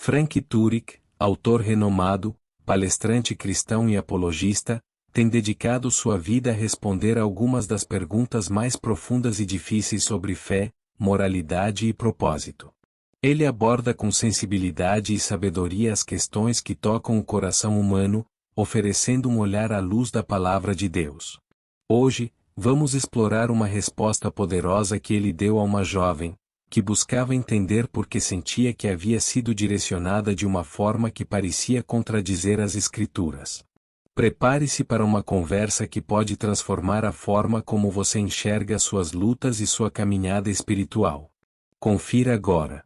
Frank Turek, autor renomado, palestrante cristão e apologista, tem dedicado sua vida a responder a algumas das perguntas mais profundas e difíceis sobre fé, moralidade e propósito. Ele aborda com sensibilidade e sabedoria as questões que tocam o coração humano, oferecendo um olhar à luz da palavra de Deus. Hoje, vamos explorar uma resposta poderosa que ele deu a uma jovem, que buscava entender por que sentia que havia sido direcionada de uma forma que parecia contradizer as Escrituras. Prepare-se para uma conversa que pode transformar a forma como você enxerga suas lutas e sua caminhada espiritual. Confira agora.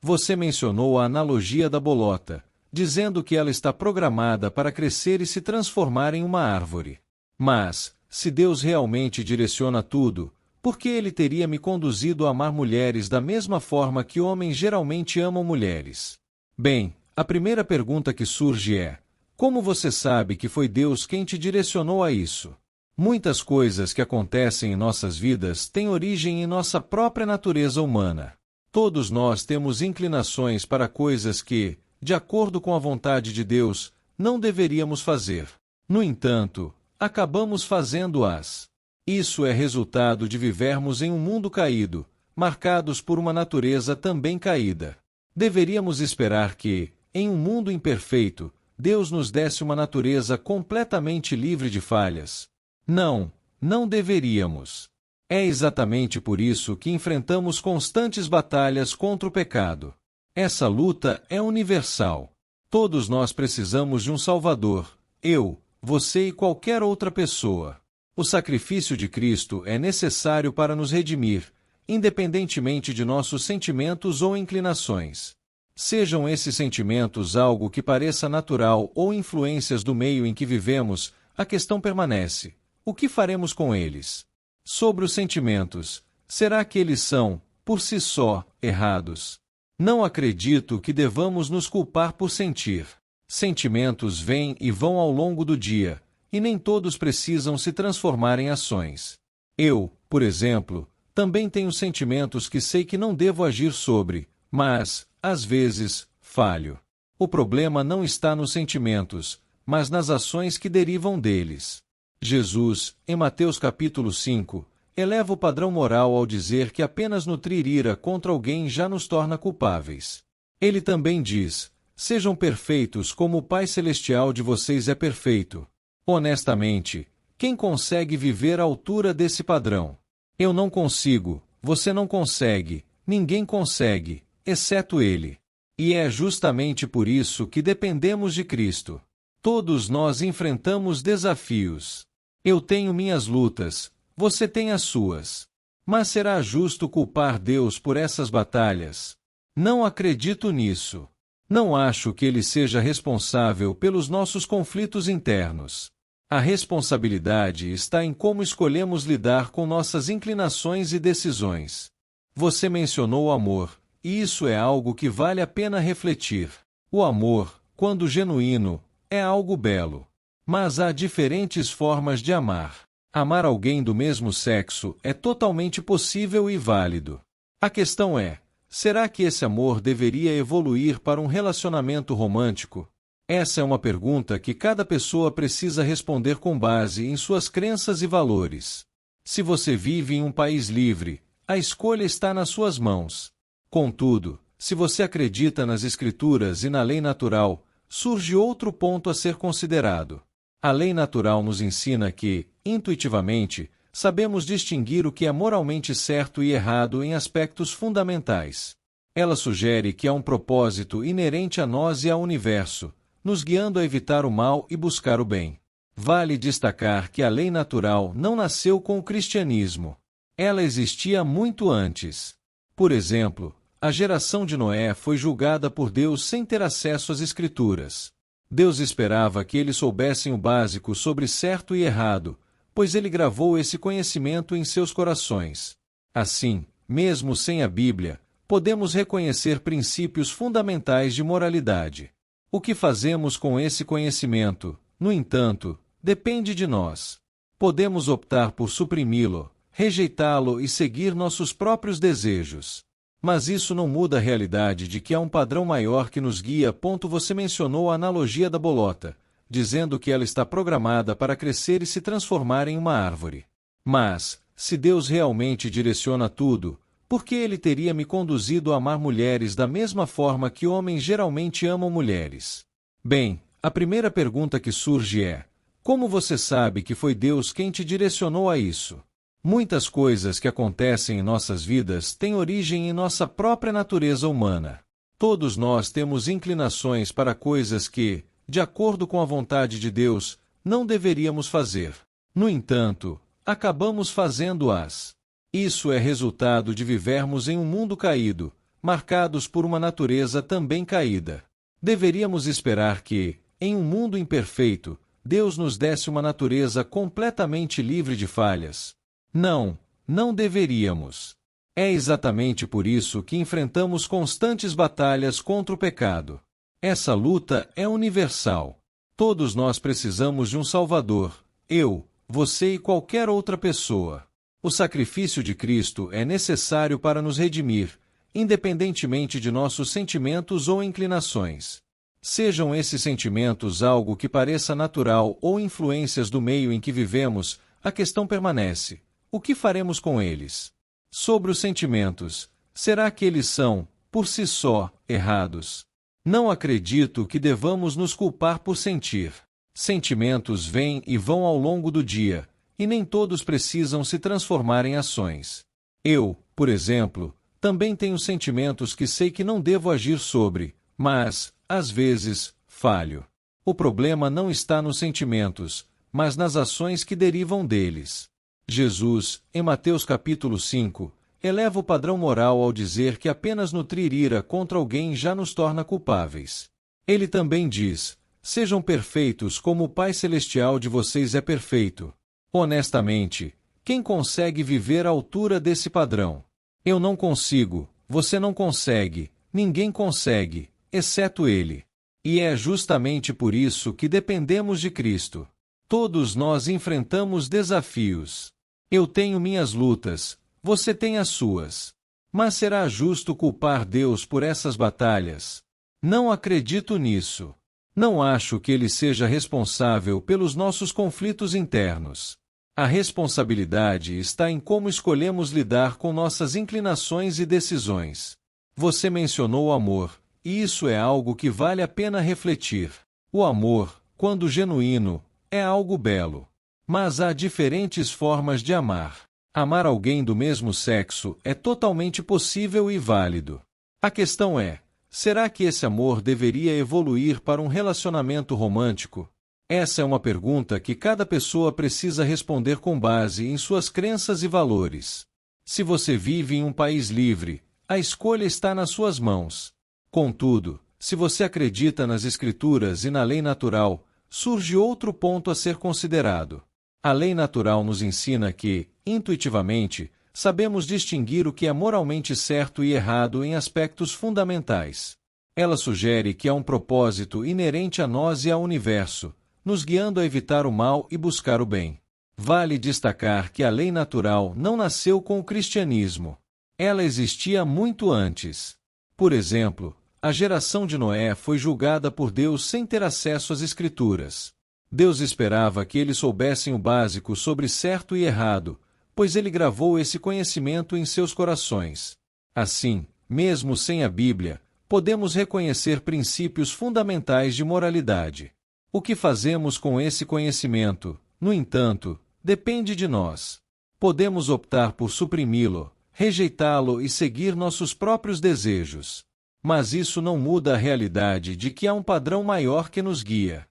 Você mencionou a analogia da bolota, dizendo que ela está programada para crescer e se transformar em uma árvore. Mas, se Deus realmente direciona tudo, por que ele teria me conduzido a amar mulheres da mesma forma que homens geralmente amam mulheres? Bem, a primeira pergunta que surge é: como você sabe que foi Deus quem te direcionou a isso? Muitas coisas que acontecem em nossas vidas têm origem em nossa própria natureza humana. Todos nós temos inclinações para coisas que, de acordo com a vontade de Deus, não deveríamos fazer. No entanto, acabamos fazendo-as. Isso é resultado de vivermos em um mundo caído, marcados por uma natureza também caída. Deveríamos esperar que, em um mundo imperfeito, Deus nos desse uma natureza completamente livre de falhas. Não, não deveríamos. É exatamente por isso que enfrentamos constantes batalhas contra o pecado. Essa luta é universal. Todos nós precisamos de um Salvador, eu, você e qualquer outra pessoa. O sacrifício de Cristo é necessário para nos redimir, independentemente de nossos sentimentos ou inclinações. Sejam esses sentimentos algo que pareça natural ou influências do meio em que vivemos, a questão permanece: o que faremos com eles? Sobre os sentimentos, será que eles são, por si só, errados? Não acredito que devamos nos culpar por sentir. Sentimentos vêm e vão ao longo do dia, e nem todos precisam se transformar em ações. Eu, por exemplo, também tenho sentimentos que sei que não devo agir sobre, mas, às vezes, falho. O problema não está nos sentimentos, mas nas ações que derivam deles. Jesus, em Mateus capítulo 5, eleva o padrão moral ao dizer que apenas nutrir ira contra alguém já nos torna culpáveis. Ele também diz: sejam perfeitos como o Pai Celestial de vocês é perfeito. Honestamente, quem consegue viver à altura desse padrão? Eu não consigo, você não consegue, ninguém consegue, exceto Ele. E é justamente por isso que dependemos de Cristo. Todos nós enfrentamos desafios. Eu tenho minhas lutas, você tem as suas. Mas será justo culpar Deus por essas batalhas? Não acredito nisso. Não acho que Ele seja responsável pelos nossos conflitos internos. A responsabilidade está em como escolhemos lidar com nossas inclinações e decisões. Você mencionou o amor, e isso é algo que vale a pena refletir. O amor, quando genuíno, é algo belo. Mas há diferentes formas de amar. Amar alguém do mesmo sexo é totalmente possível e válido. A questão é: será que esse amor deveria evoluir para um relacionamento romântico? Essa é uma pergunta que cada pessoa precisa responder com base em suas crenças e valores. Se você vive em um país livre, a escolha está nas suas mãos. Contudo, se você acredita nas Escrituras e na lei natural, surge outro ponto a ser considerado. A lei natural nos ensina que, intuitivamente, sabemos distinguir o que é moralmente certo e errado em aspectos fundamentais. Ela sugere que há um propósito inerente a nós e ao universo, nos guiando a evitar o mal e buscar o bem. Vale destacar que a lei natural não nasceu com o cristianismo. Ela existia muito antes. Por exemplo, a geração de Noé foi julgada por Deus sem ter acesso às Escrituras. Deus esperava que eles soubessem o básico sobre certo e errado, pois ele gravou esse conhecimento em seus corações. Assim, mesmo sem a Bíblia, podemos reconhecer princípios fundamentais de moralidade. O que fazemos com esse conhecimento, no entanto, depende de nós. Podemos optar por suprimi-lo, rejeitá-lo e seguir nossos próprios desejos. Mas isso não muda a realidade de que há um padrão maior que nos guia. Você mencionou a analogia da bolota, dizendo que ela está programada para crescer e se transformar em uma árvore. Mas, se Deus realmente direciona tudo, por que Ele teria me conduzido a amar mulheres da mesma forma que homens geralmente amam mulheres? Bem, a primeira pergunta que surge é: como você sabe que foi Deus quem te direcionou a isso? Muitas coisas que acontecem em nossas vidas têm origem em nossa própria natureza humana. Todos nós temos inclinações para coisas que, de acordo com a vontade de Deus, não deveríamos fazer. No entanto, acabamos fazendo-as. Isso é resultado de vivermos em um mundo caído, marcados por uma natureza também caída. Deveríamos esperar que, em um mundo imperfeito, Deus nos desse uma natureza completamente livre de falhas. Não, não deveríamos. É exatamente por isso que enfrentamos constantes batalhas contra o pecado. Essa luta é universal. Todos nós precisamos de um Salvador, eu, você e qualquer outra pessoa. O sacrifício de Cristo é necessário para nos redimir, independentemente de nossos sentimentos ou inclinações. Sejam esses sentimentos algo que pareça natural ou influências do meio em que vivemos, a questão permanece: o que faremos com eles? Sobre os sentimentos, será que eles são, por si só, errados? Não acredito que devamos nos culpar por sentir. Sentimentos vêm e vão ao longo do dia, e nem todos precisam se transformar em ações. Eu, por exemplo, também tenho sentimentos que sei que não devo agir sobre, mas, às vezes, falho. O problema não está nos sentimentos, mas nas ações que derivam deles. Jesus, em Mateus capítulo 5, eleva o padrão moral ao dizer que apenas nutrir ira contra alguém já nos torna culpáveis. Ele também diz: sejam perfeitos como o Pai Celestial de vocês é perfeito. Honestamente, quem consegue viver à altura desse padrão? Eu não consigo, você não consegue, ninguém consegue, exceto Ele. E é justamente por isso que dependemos de Cristo. Todos nós enfrentamos desafios. Eu tenho minhas lutas, você tem as suas. Mas será justo culpar Deus por essas batalhas? Não acredito nisso. Não acho que Ele seja responsável pelos nossos conflitos internos. A responsabilidade está em como escolhemos lidar com nossas inclinações e decisões. Você mencionou o amor, e isso é algo que vale a pena refletir. O amor, quando genuíno, é algo belo. Mas há diferentes formas de amar. Amar alguém do mesmo sexo é totalmente possível e válido. A questão é: será que esse amor deveria evoluir para um relacionamento romântico? Essa é uma pergunta que cada pessoa precisa responder com base em suas crenças e valores. Se você vive em um país livre, a escolha está nas suas mãos. Contudo, se você acredita nas Escrituras e na lei natural, surge outro ponto a ser considerado. A lei natural nos ensina que, intuitivamente, sabemos distinguir o que é moralmente certo e errado em aspectos fundamentais. Ela sugere que há um propósito inerente a nós e ao universo, nos guiando a evitar o mal e buscar o bem. Vale destacar que a lei natural não nasceu com o cristianismo. Ela existia muito antes. Por exemplo, a geração de Noé foi julgada por Deus sem ter acesso às Escrituras. Deus esperava que eles soubessem o básico sobre certo e errado, pois Ele gravou esse conhecimento em seus corações. Assim, mesmo sem a Bíblia, podemos reconhecer princípios fundamentais de moralidade. O que fazemos com esse conhecimento, no entanto, depende de nós. Podemos optar por suprimi-lo, rejeitá-lo e seguir nossos próprios desejos. Mas isso não muda a realidade de que há um padrão maior que nos guia.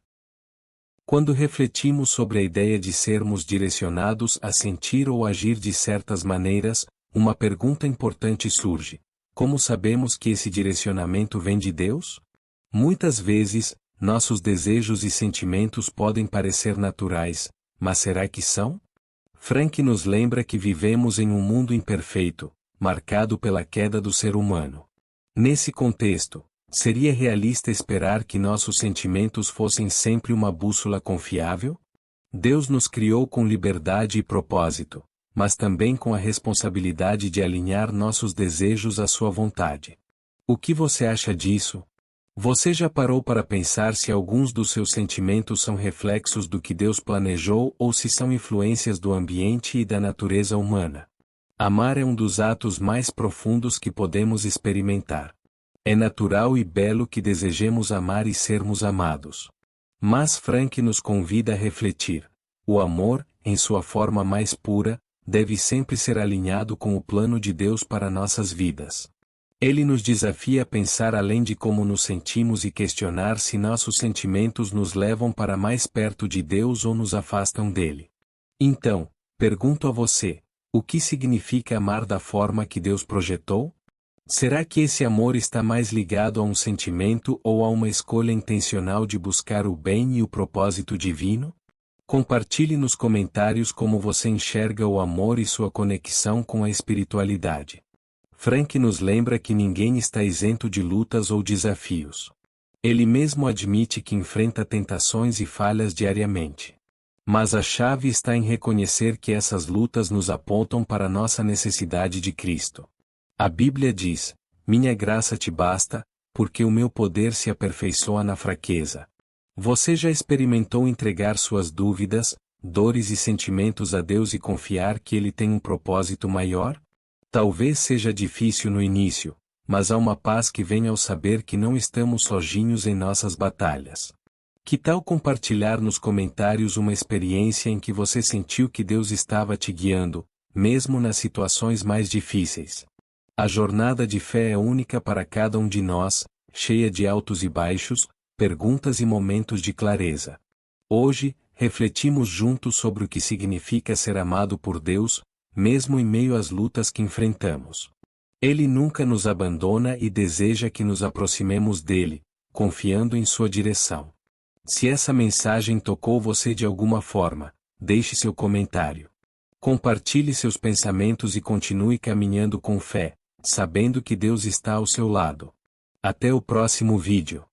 Quando refletimos sobre a ideia de sermos direcionados a sentir ou agir de certas maneiras, uma pergunta importante surge: como sabemos que esse direcionamento vem de Deus? Muitas vezes, nossos desejos e sentimentos podem parecer naturais, mas será que são? Frank nos lembra que vivemos em um mundo imperfeito, marcado pela queda do ser humano. Nesse contexto, seria realista esperar que nossos sentimentos fossem sempre uma bússola confiável? Deus nos criou com liberdade e propósito, mas também com a responsabilidade de alinhar nossos desejos à sua vontade. O que você acha disso? Você já parou para pensar se alguns dos seus sentimentos são reflexos do que Deus planejou ou se são influências do ambiente e da natureza humana? Amar é um dos atos mais profundos que podemos experimentar. É natural e belo que desejemos amar e sermos amados. Mas Frank nos convida a refletir. O amor, em sua forma mais pura, deve sempre ser alinhado com o plano de Deus para nossas vidas. Ele nos desafia a pensar além de como nos sentimos e questionar se nossos sentimentos nos levam para mais perto de Deus ou nos afastam dele. Então, pergunto a você, o que significa amar da forma que Deus projetou? Será que esse amor está mais ligado a um sentimento ou a uma escolha intencional de buscar o bem e o propósito divino? Compartilhe nos comentários como você enxerga o amor e sua conexão com a espiritualidade. Frank nos lembra que ninguém está isento de lutas ou desafios. Ele mesmo admite que enfrenta tentações e falhas diariamente. Mas a chave está em reconhecer que essas lutas nos apontam para nossa necessidade de Cristo. A Bíblia diz: "Minha graça te basta, porque o meu poder se aperfeiçoa na fraqueza." Você já experimentou entregar suas dúvidas, dores e sentimentos a Deus e confiar que Ele tem um propósito maior? Talvez seja difícil no início, mas há uma paz que vem ao saber que não estamos sozinhos em nossas batalhas. Que tal compartilhar nos comentários uma experiência em que você sentiu que Deus estava te guiando, mesmo nas situações mais difíceis? A jornada de fé é única para cada um de nós, cheia de altos e baixos, perguntas e momentos de clareza. Hoje, refletimos juntos sobre o que significa ser amado por Deus, mesmo em meio às lutas que enfrentamos. Ele nunca nos abandona e deseja que nos aproximemos dele, confiando em sua direção. Se essa mensagem tocou você de alguma forma, deixe seu comentário. Compartilhe seus pensamentos e continue caminhando com fé, sabendo que Deus está ao seu lado. Até o próximo vídeo.